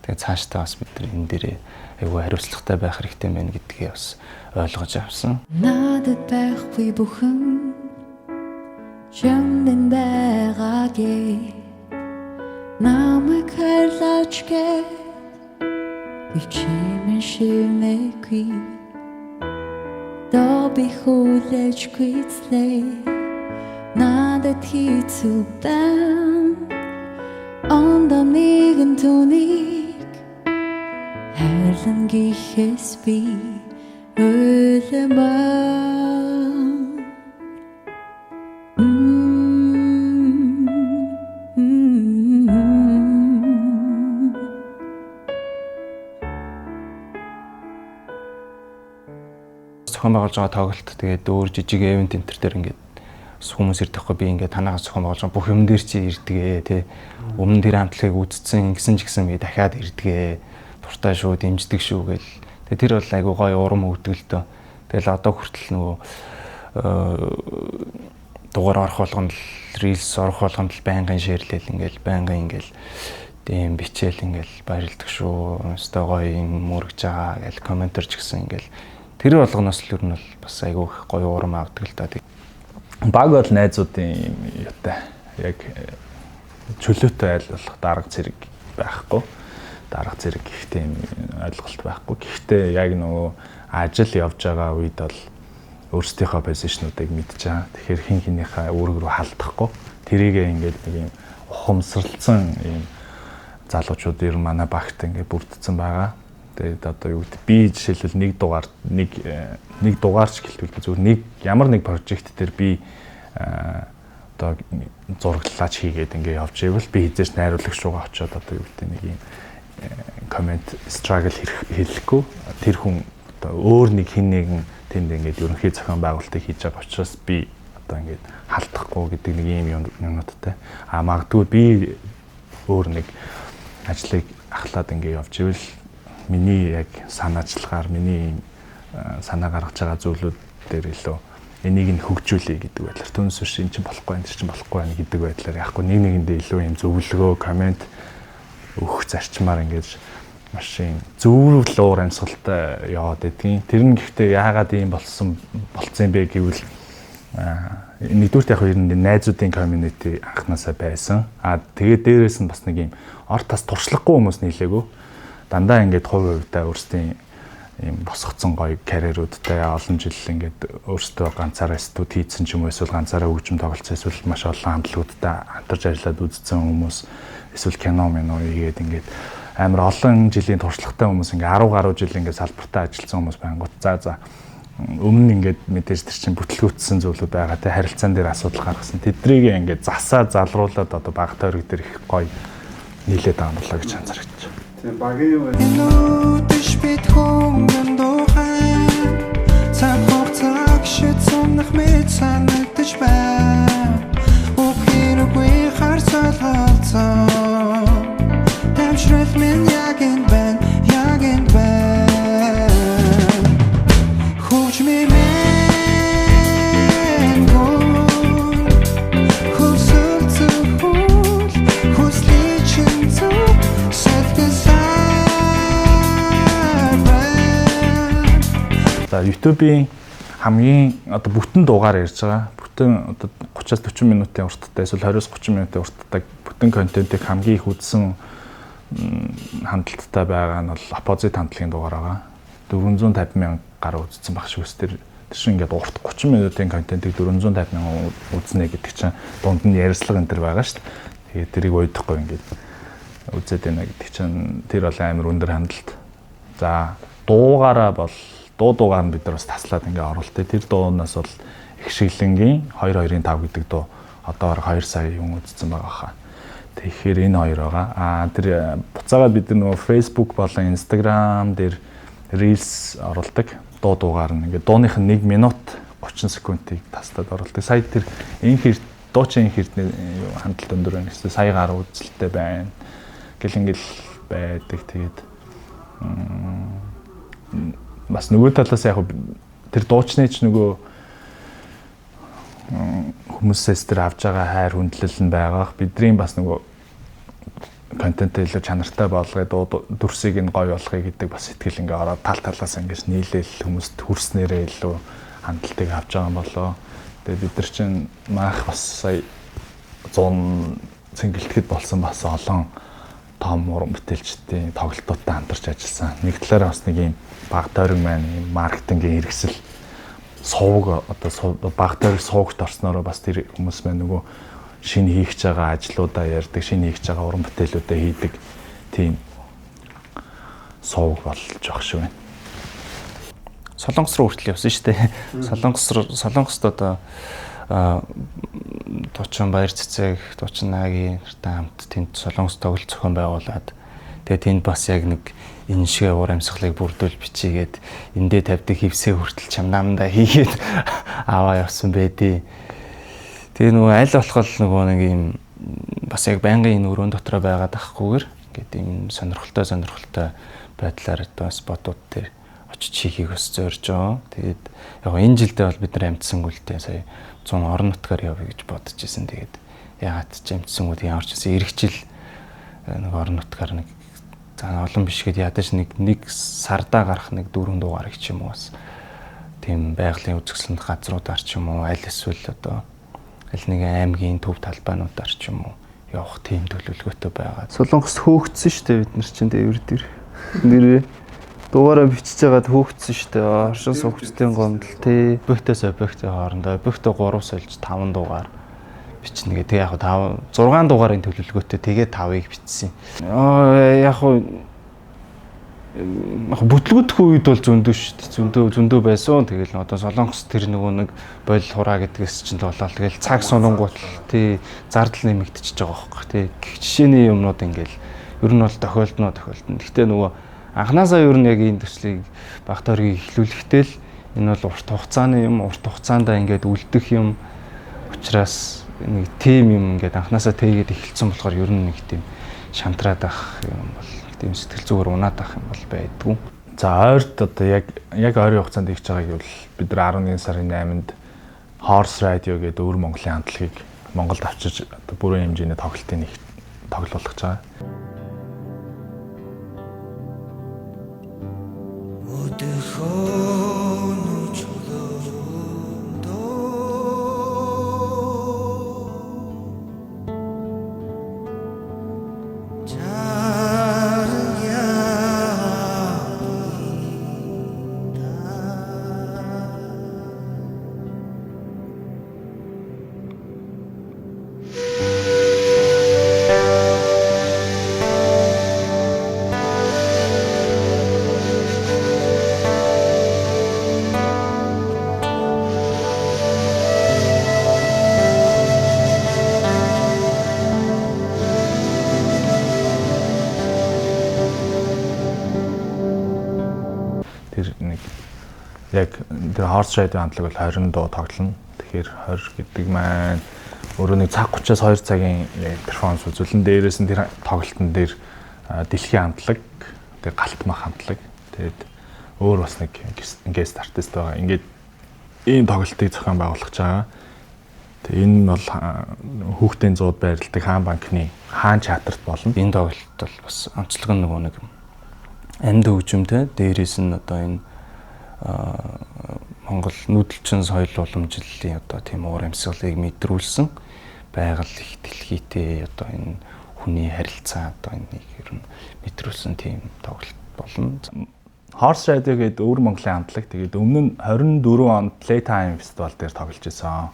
Тэгээд цаашдаа бас бид нар энэ дээрээ айгүй хариуцлагатай байх хэрэгтэй байна гэдгийг бас ойлгож авсан. Надад байхгүй бүхэн чамд байгааг намайг хайрлаач гэ ичимэн шивнэгүй Добби хүлээж гүйцлээ надад хийцүү байн ондоо нэгэн түүнийг хайрлан гэхээс би ölемээ зохион байгуулж байгаа тоглолт тэгээд өөр жижиг event энтер дээр ингээд хүмүүс ирдэхгүй би ингээд танаас зохион байгуулж байгаа бүх юм дээр чи ирдгээ тий өмнө тэр хамтлагийг үздсэн ингэсэн ч гэсэн би дахиад ирдгээ дуртай шүү дэмждэг шүү гэл тэгээд тэр бол айгу гоё урам өгдөлтөө тэгэл одоо хүртэл нөгөө дугаар орох болгоно reels орох болгоно байнгын шеэрлэл ингээд байнгын ингээд тийм бичээл ингээд баярлдаг шүү өстой гоё юм мөргөж байгаа гэл комментэрч гисэн ингээд тэр болгоноос л ер нь бол бас айгүй гоё урам авдаг л да. Баг бол найзуудын юутай яг чөлөөтэй айл болох дарга зэрэг байхгүй. Дарга зэрэг гэх тийм ойлголт байхгүй. Гэхдээ яг нөгөө ажил явж байгаа үед бол өөрсдийнхөө позишнуудыг мэдж байгаа. Тэгэхээр хин хинийхээ үүрэг рүү халдахгүй. Тэрийгээ ингээд нэг юм ухамсарлцсан юм залуучууд ер нь манай багт ингээд бүрдсэн байгаа. Тэгээд одоо юу гэдэг би жишээлбэл нэг дугаарч гэлтүүлбэл зүгээр нэг ямар нэг прожект дээр би одоо зураглалаач хийгээд ингээд явж ивэл би хизээч найруулагч руугаа очиод одоо юу гэдэг нэг юм коммент struggle хэлэхгүй тэр хүн одоо өөр нэг хин нэгэн тэнд ингээд ерөнхий зохион байгуулалтыг хийж байгаа учраас би одоо ингээд халдахгүй гэдэг нэг юм юмнуудтай. Магадгүй би өөр нэг ажлыг ахлаад ингээд явж ивэл миний яг санаачлагаар миний санаа гаргаж байгаа зүйлүүд дээр илүү энийг нь хөгжүүлэе гэдэг байдлаар түнс биш эн чинь болохгүй энэ чинь болохгүй байна гэдэг байдлаар яахгүй нэг нэгэндээ илүү юм зөвлөгөө коммент өгөх зарчмаар ингээд маш юм зөв луур амьсгалтай яваад байдгийн. Тэр нь гэхдээ яагаад ийм болцсон бэ гэвэл нэгдүгürt яг ер нь найзуудын community анханасаа байсан. Тэгээд дээрээс нь бас нэг юм орт тас туршлагагүй хүмүүс нийлээгөө. Дандаа ингээд хувь хувьдаа өөрсдийн ийм босгоцсон гоё карьеруудтай олон жил ингээд өөрсдөө ганцаараа студ хийсэн ч юм уу эсвэл ганцаараа хөгжим тоглолцсон эсвэл маш олон хамтлагуудтай хамтарч ажиллаад үзсэн хүмүүс эсвэл кино хийгээд ингээд амар олон жилийн туршлагатай хүмүүс ингээд 10 гаруй жил ингээд салбартаа ажилласан хүмүүс байнгут за өмнө ингээд мэдээж тэр чинь бүтлгүүцсэн зүйлүүд байгаа те харилцаан дээр асуудал гаргасан тэдрийг ингээд засаа залруулад одоо баг тойрог дээр их гоё нийлээд байгаа болоо гэж анзаарч байна. Тийм багийн юу вэ? Энүүдиш бит хүмгэн дуухан цаг хугацааг шийдсэнх мэд санагдаж байна. Ухиргүй харцалгацсан Тамшрал минь яг энэ байна Хууч ми мэн гол Хусэл цухул Хусли чин цух Сэтгэн За YouTube-ийн хамгийн одоо бүтэн дуугаар ярьж байгаа. Бүтэн одоо 30-40 минутын урттай эсвэл 20-30 минутын урттай бүтэн контентыг хамгийн их үзсэн хандлттай байгаа нь бол оппозит хандлагын дугаар байгаа. 450 мянга гаруй үзсэн баг шүү. Тэр чинь ингээд урт 30 минутын контентыг 450 мянга үзнэ гэдэг чинь дунд нь ярьслага энэ төр байгаа шүү дээ. Тэгээд тэрийг уйдахгүй ингээд үзээд байна гэдэг чинь тэр бол амар өндөр хандлт. За дуугаараа бол дуугаар нь бид нар бас таслаад ингээ оруултыг. Тэр дуунаас бол их шиглэнгийн 225 гэдэг дуу одоо 2 сая юм үзсэн байгаа хаа. Тэгэхээр энэ хоёр байгаа. Тэр буцаагаад бид нөгөө Facebook болон Instagram дээр Reels оруулдаг. Дуугаар нь ингээ дууных нь 1 минут 30 секундыг таслаад оруулдаг. Сая тэр дуучин хэрдний хандлт өндөр байна гэсэн сая гаруй үзэлтэй байна. Гэл ингээл байдаг. Тэгээд бас нөгөө талаас яг тэр дуучны ч нөгөө хүмүүсээс тэр авж байгаа хайр хүндлэл нь байгаа. Бидний бас нөгөө контент илүү чанартай болгоод дүрсийг нь гоё болгоё гэдэг бас сэтгэл ингээ ороод талаас ингээс нийлээл хүмүүст хүрснээрээ илүү хандлтыг авч байгаа юм болоо. Тэгээд бид нар чинь маах бас сая 100 цэнгэлтгэд болсон бас олон том уран бүтээлчдийн тоглолтуудад хамтарч ажилласан. Нэг талаараа бас нэг юм баг тойрог маань маркетингийн хэрэгсэл сувг одоо баг тойрог сувгт орснороо бас тэр хүмүүс маань нөгөө шинэ хийх байгаа ажлуудаа ярьдаг, шинэ хийх байгаа уран бүтээлүүдээ хийдэг тийм сувг болж байгаа шүү байна. Солонгос руу хүртэл явсан шүү дээ. Солонгост одоо Дучин Баяр Цэцэг, Дучин Нагийн нартай хамт тэнд солонгос тоглолт зохион байгуулад тэгээд тэнд бас яг нэг энэ шиг уур амьсгалыг бүрдүүл бичигээд эндээ тавьдаг хевсээ хүртэл чамнаамдаа хийгээд аваа явсан байдیں۔ Тэгээ нөгөө аль болох нөгөө нэг юм бас яг байнгын энэ өрөөнд дотроо байгаад ахгүйгээр ингээд юм сонирхолтой байдлаар одоо спотууд дээр очиж хийхийг бас зорж байгаа. Тэгээд яг энэ жилдээ бол бид нар амтсангүй л дээ сая 100 орон нутгаар явъя гэж бодож ирсэн. Тэгээд яагаад ч амтсангууд ямарч гэсэн эргэжил нэг орон нутгаар нэг за олон биш гэд ядаж нэг сардаа гарах нэг 4 дугаар их юм уу бас тийм байгалийн үзэсгэлэнт газруудаар ч юм уу аль эсвэл одоо аль нэг аймгийн төв талбайнуудаар ч юм уу явах тийм төлөвлөгөөтэй байгаа. Солонгос хөөгдсөн шүү дээ бид нар чинь тээвэр дээр. Нэрээ дугаараа бичиж байгаад хөөгдсөн шүү дээ. Оршин суугчдын гомдол тий. Объектээс объектын хоорондоо объектоо 3 сольж 5 дугаар бичнэ гэдэг. Яг 6 дугаарын төлөвлөгөөтэй тэгээд 5-ыг бичсэн. Яг бүтлгүүдх үед бол зөндөө шүү дээ. Зөндөө байсан. Тэгэл одоо Солонгос тэр нөгөө нэг бойл хураа гэдгээс чинь болоод тэгэл цаг сунгууд тий зардал нэмэгдчихэж байгаа байхгүй тий. Жишээний юмнууд ингээл ер нь бол тохиолдно. Гэхдээ нөгөө анханасаа ер нь яг энэ төслийг багтаарыг эхлүүлэхдээ л энэ бол урт хугацааны юм, урт хугацаанд ингээд үлдэх юм учраас нэг тим юм ингээд анханасаа тэгээд эхэлсэн болохоор ер нь нэг тийм шантраад ах юм бол тийм сэтгэл зүгээр унаад ах юм бол байдгүй. За ойрт одоо яг ойрын хугацаанд хийж байгааг бол бид нар 11 сарын 8-нд Horse Radio гэдэг өвөр Монголын хамтлагийг Монголд авчиж одоо бүрэн хэмжээний тоглолтын нэг тоглуулах гэж байгаа. Яг тэр Horse Radio хамтлаг бол 20 дуу тоглоно. Тэгэхээр 20 гэдэг маань өөрөө нэг цаг 30-аас 2 цагийн перформанс үзүүлэн дээрээс нь тэр тоглолтын дээр дэлхийн хамтлаг, тэр галтмах хамтлаг. Тэгээд өөр бас нэг guest artist байгаа. Ингээд ийм тоглолтыг зохион байгуулах гэж байгаа. Тэгээд энэ нь бол хүүхдийн зууд байрладаг хаан банкны хаан театрт болно. Энэ тоглолт бол бас онцлог нөгөө нэг амьд хөгжимтэй. Дээрээс нь одоо энэ Монгол нүүдэлчин соёл уламжлалын одоо тийм уур амьсгалыг мэдрүүлсэн байгаль их дэлхийтэй одоо энэ хүний харилцаа одоо энийг ер нь мэдрүүлсэн тийм тоглолт болно. Horse Radio гэдэг өвөр Монголын хамтлаг. Тэгээд өмнө нь 24 онд Playtime фестивал дээр тоглож байсан.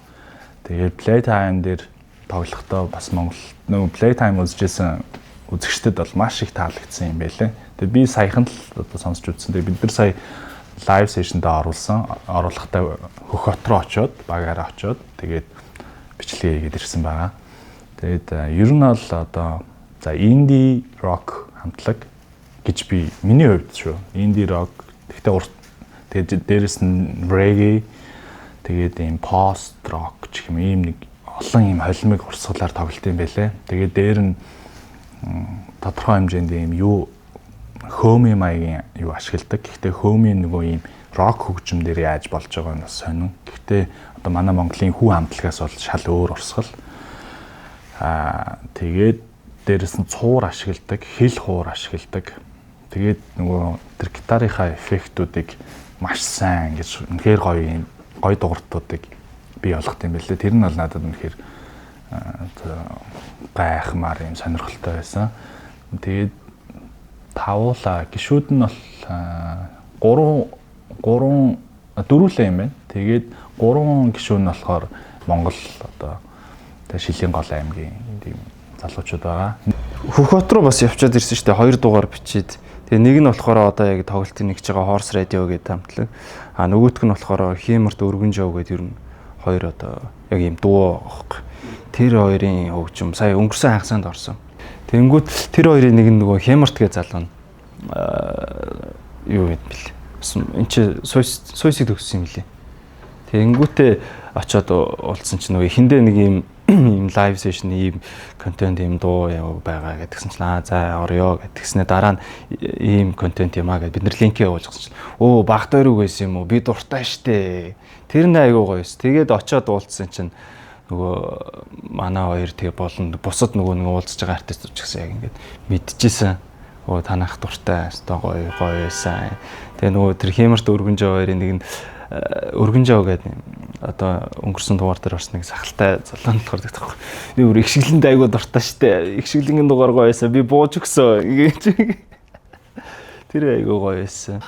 Тэгээд Playtime дээр тоглохдоо бас Монгол нөгөө Playtime үзэжсэн үзэгчдэд бол маш их таалагдсан юм байлээ. Тэгээд би саяхан л одоо сонсч үзсэн. Тэгээд бид нар сая лайв сешнд оруулахдаа Хөх хот руу очиод багаараа очиод тэгээд бичлэгээ хийгээд ирсэн байгаа. Тэгээд ер нь бол одоо за инди рок хамтлаг гэж би миний хувьд шүү. Инди рок тэгээд дээрэс нь reggae тэгээд ийм post rock гэх юм ийм нэг олон ийм холимог урсгалаар тоглолт юм байлээ. Тэгээд дээр нь тодорхой хэмжээнд ийм хөөми маягийн юу ашигладаг. Гэхдээ хөөмийн нөгөө ийм рок хөгжим дээр яаж болж байгааг нь бас сонин. Гэхдээ одоо манай Монголын хүү хамтлагаас бол шал өөр урсгал. Тэгээд дээрэс нь цуур ашигладаг, хэл хуур ашигладаг. Тэгээд нөгөө тэр гитарынхаа эффектүүдийг маш сайн ингэж үнэхээр гоё дугартуудыг бий болгох юм байлээ. Тэр нь бол надад үнэхээр гайхмаар юм сонирхолтой байсан. Тэгээд тавуулаа гişүүд нь бол 4 юм байна. Тэгээд 3 гişүү нь болохоор Монгол одоо Шилийн гол аймгийн тийм залуучууд байгаа. Хөх хот руу бас явчаад ирсэн шүү дээ. 2 дугаар бичээд. Тэгээ нэг нь болохоор одоо яг тоглолтын нэгж байгаа Horse Radio гэдэг хамтлаг. Нөгөөх нь болохоор Хэмэрт өргөн жоо гэдэг ер нь хоёр одоо яг ийм дуу аахгүй. Тэр хоёрын хөгжим сая өнгөрсөн хагасанд орсон. Тэнгүүд тэр хоёрын нэг нь нөгөө Хэмэрт гэж залуу нь юу гэд бэл. Энд чи сойсыг төгссөн юм лээ. Тэнгүүтээ очиод уулзсан чинь нөгөө эхэндээ нэг ийм лайв сешн ийм контент ийм дуу яв байгаа гэдгсэн чинь за орё гэдгснээр дараа нь ийм контент юм аа гэд бид нар линкээ явуулчихсан чинь багт өрөг байсан юм уу би дуртай штэ тэр нэ айгуу гоё эс тэгээд очиод уулзсан чинь нөгөө манай хоёр тэгээ болно бусад нөгөө нэг уулзж байгаа артистууд ч гэсэн яг ингээд мэдчихсэн танах дуртай өстой гоё байсан тэгээ нөгөө тэр Хэмэрт өргөнжөө хоёрын нэг нь өргөнжөө гэдэг одоо өнгөрсөн дугаар дээр орсныг сахалтай залуун болохоор гэдэг. Би өөр их шиглэнд айгуу дуртай штэ. Их шиглэнгийн дугаар гоё байсан. Би бууж өгсөн. Тэр айгуу гоё байсан.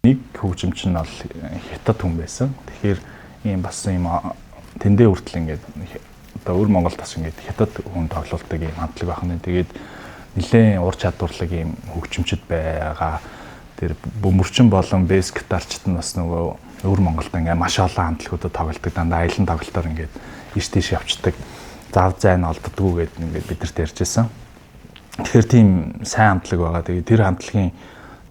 Нэг хөгжимч нь бол хятад хүн байсан. Тэгэхээр ийм бас ийм тэндээ хүртэл ингээд одоо өвөр Монголд бас ингээд хятад хүн тоглолтог ийм хамтлаг байх нь. Тэгээд нэлээд ур чадварлаг ийм хөгжимчд байгаа. Тэр бөмбөрчин болон бэс гитарчт нь бас нөгөө өвөр Монголд ингээд маш олон хамтлагуудад тоглолтог. Дандаа аялын тоглолтоор ингээд иш тийш явцдаг. Зав зайн олддггүй гэдэг ингээд бидэрт ярьжсэн. Тэгэхээр тийм сайн хамтлаг байгаа. Тэгээд тэр хамтлагийн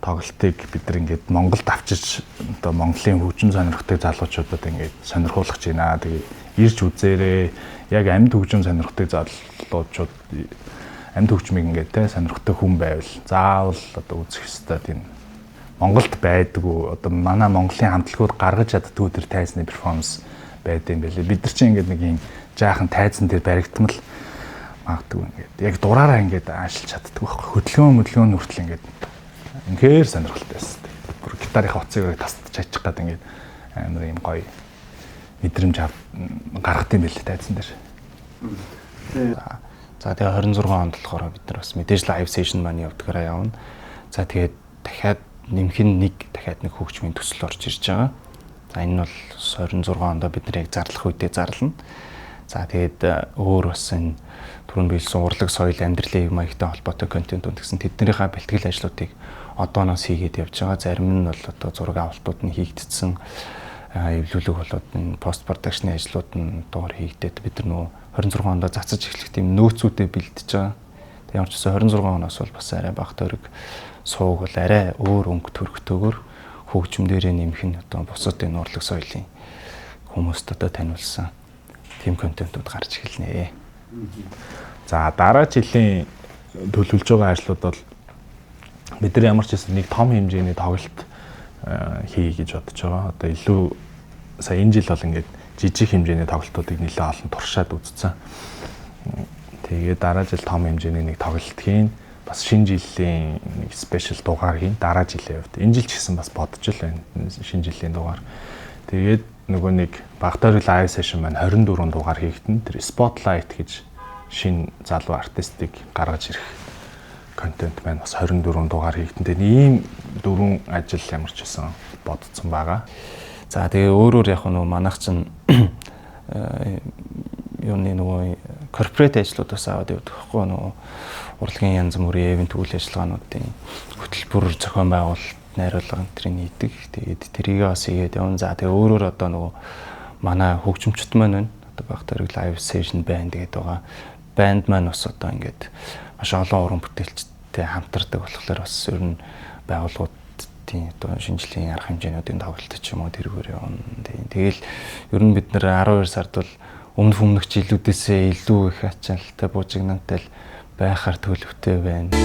тоглолтыг бид нар ингээд Монголд авчиж одоо Монголын хөгжим сонирхдаг залуучуудад ингээд сонирхуулах гэж байна. Тэгээд ирж үзээрэй. Яг амьд хөгжим сонирхдаг залуучууд амьд хөгжмийг ингээд те сонирхдаг хүн байвал заавал одоо үзэх ёстой тийм Монголд байдгүй одоо манай Монголын хамтлагууд гаргаж чаддгүй тэр тайзны перформанс байдсан байлээ. Бид нар чинь ингээд нэг юм жаахан тайзан дээр баригдмал магадгүй ингээд яг дураараа ингээд аашилж чаддгүй байхгүй. Хөдөлгөөн хүртэл ингээд үнэхээр сонирхолтой байсан. Бүр гитарын хоцыг тасдаж ачих гад ингээд амар юм гоё мэдрэмж гаргад юм байлээ тайзан дээр. За тэгээ 26 онд болохоор бид нар бас мэдээж лайв сешн маань явдгаараа явна. За тэгээд дахиад дахиад нэг хөгжмийн төсөл орж ирж байгаа. За энэ нь бол 26 онд бид нар яг зарлах үедээ зарлана. За тэгээд өөр бас энэ түрүүн биелсэн урлаг соёл амьдралын маягтай холбоотой контентууд гэсэн тэднэрийнхээ бэлтгэл ажлуудыг одооноос хийгээд явж байгаа. Зарим нь бол одоо зураг авалтууд нь хийгдсэн. Эвлүүлэг болоод энэ пост продакшны ажлууд нь доор хийгдээд бид нар нөгөө 26 онд цацаж эхлэх тийм нөөцүүдэд бэлдэж байгаа. Тэг ямар ч гэсэн 26 оноос бол бас арай бага тойрог сууг бол арай өөр өнгө төрхтөөгөр хөгжим дээрээ нэмэх нь одоо бусад энэ урлаг соёлын хүмүүст одоо таниулсан тийм контентууд гарч эхэлнэ. За дараа жилийн төлөвлөж байгаа ажлууд бол бид нар ямар ч гэсэн нэг том хэмжээний тоглолт хий гэж бодож байгаа. Одоо илүү сая энэ жил бол ингээд жижиг хэмжээний тоглолтуудыг нэлээд олон туршаад үзсэн. Тэгээд дараа жил том хэмжээний нэг тоглолт хийн. Бас шинэ жилийн нэг спешиал дугаар хийн. Дараа жилийн хувьд энэ жил ч гэсэн бас бодож л байна. Шинэ жилийн дугаар. Тэгээд нөгөө нэг багтаар лайв сешн маань 24 дугаар хийгдэн. Тэр Spotlight гэж шинэ залуу артистыг гаргаж ирэх контент маань бас 24 дугаар хийгдэн. Тэгээд ийм дөрвөн ажил ямар ч байсан бодсон байгаа. За тэгээ өөрөөр яг нөгөө манайх чинь юуны нөгөө корпорат ажлуудаас аваад явдаг байхгүй нөгөө урлагийн янз бүрийн ивент үйл ажиллагаануудын хөтөлбөр зохион байгуулалт найруулга энтрийг хийдэг. Тэгээд тэрийг бас хийгээд явна. За тэгээ өөрөөр одоо нөгөө манай хөгжимчд маань байна. Одоо багтаар лайв сешн банд гэдэг байгаа. Банд маань бас одоо ингээд маш олон уран бүтээлчтэй хамтардаг болохоор бас ер нь байгууллагууд тийм одоо шинжлэлийн арга хэмжээнүүдийн тоглолт ч юм уу тэргээр явна. Тэгэл ер нь бид нэр 12 сард бол өмнөх жилүүдээсээ илүү их ачаалттай буужигнантай байхаар төлөвтэй байна.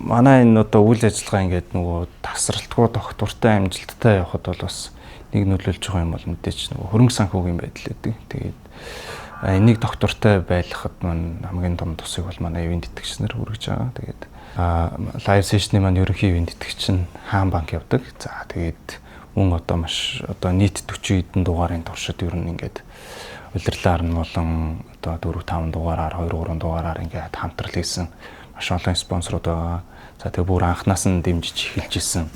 Манай энэ одоо үйл ажиллагаа ингээд нөгөө тасралтгүй доктортой амжилттай явахад бол бас нэг нөлөөлж байгаа юм бол мэдээч нөгөө хөрөнгө санхүүгийн байдал гэдэг. Тэгээд энийг доктортой байлгахад маань хамгийн том тусыг бол манай ивент итгэгчнэр хүргэж байгаа. Тэгээд лайв сешны маань ерөнхий ивент итгэгч нь Хаан банк явдаг. За тэгээд мөн одоо маш одоо нийт 40 хэдэн дугаарын туршид ер нь ингээд улирлаар нь болон одоо 4-5 дугаараар 2-3 дугаараар ингээд хамтрал хийсэн маш олон спонсорууд байгаа. За тэгээ бүр анханаас нь дэмжиж эхэлж исэн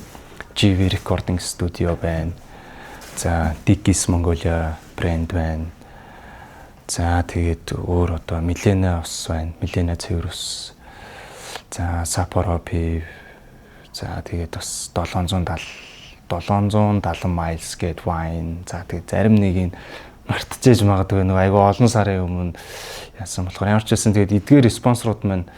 GV Recording Studio байна. За Digis Mongolia брэнд байна. За тэгээд өөр одоо Milena ус байна. Milena Цэврус. За Sapporo Piv. За тэгээд бас 770 miles гээд wine. За тэгээд зарим нэг нь мартчихэж магадгүй нэг айгүй олон сарын өмнө яасан болохоор ямар ч байсан тэгээд эдгээр спонсорууд маань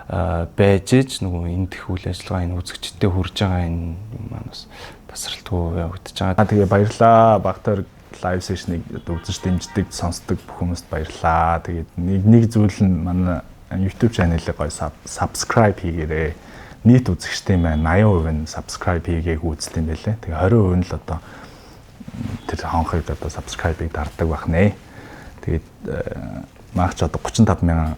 байж иж нөгөө энэ дэх үйл ажиллагаа энэ үзэгчдэд хүрж байгаа энэ маань бас тасралтгүй явагдаж байгаа. Тэгээ баярлаа. Багтаар лайв сешнийг үзэж дэмждэг, сонсдог бүх хүмүүст баярлаа. Тэгээд нэг зүйл нь манай YouTube channel-ыг гоё subscribe хийгээрэй. нийт үзэгчдийн маань 80% нь subscribe хийгээг үздэг юм байлээ. Тэгээ 20% нь л одоо тэр хонхыг одоо subscribe-ыг дарддаг байх нэ. Тэгээд маагч одоо 35,000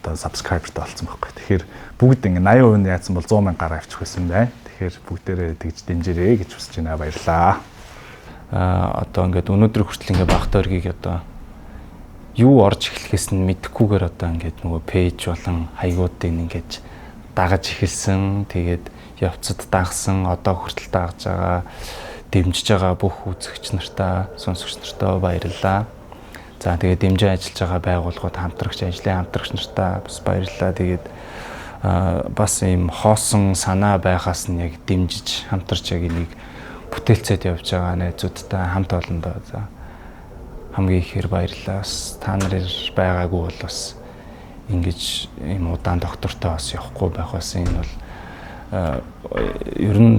одоо subscriber-тай болсон байхгүй. Тэгэхээр бүгд ингэ 80% нь яатсан бол 100,000 гараа авчих байсан бай. Тэгэхээр бүгдээрээ тэгж дэмжээрэй гэж хүсэж байна. Баярлаа. Одоо ингээд өнөөдөр хүртэл ингээд баг тойргийг одоо юу орж эхлэхээс нь мэдэхгүйгээр одоо ингээд нөгөө пэйж болон хаягуудыг ингээд дагаж эхэлсэн. Тэгээд явцад дагсан, одоо хүртэл дагаж байгаа, дэмжиж байгаа бүх үзэгч нартаа, сонсогч нартаа баярлалаа. За тэгээд дэмжиж ажиллаж байгаа байгууллагууд, хамтрагч, ажлын хамтрагч нартаа бас баярлалаа. Тэгээд бас ийм хоосон санаа байхаас нь яг дэмжиж хамтарч яг энийг бүтээлцээд явж байгаа найзуудтай хамт олондоо за хамгийн ихээр баярлалаа. Та нар байгаагүй бол бас ингэж ийм удаан доктортой бас явахгүй байх байсан. Энэ бол ер нь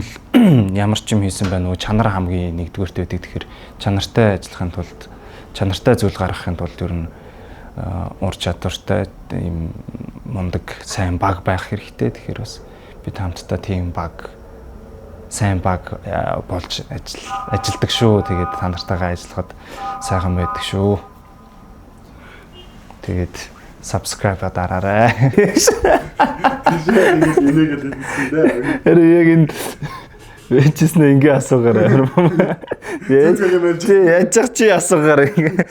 ямар ч юм хийсэн байна уу чанар хамгийн нэгдүгээрт байдаг. Тэгэхээр чанартай ажиллахын тулд чанартай зүйл гаргахын тулд ер нь ур чадвартай ийм мундаг сайн баг байх хэрэгтэй. Тэгэхээр бас бид хамтдаа тийм баг сайн баг болж ажилдаг шүү. Тэгээд та нартайгаа ажиллахад сайхан байдаг шүү. Тэгээд subscribe дараарай. Яг энэ вечснэ ингээ асуугаарай. Яаж чи асуугаарай ингээ.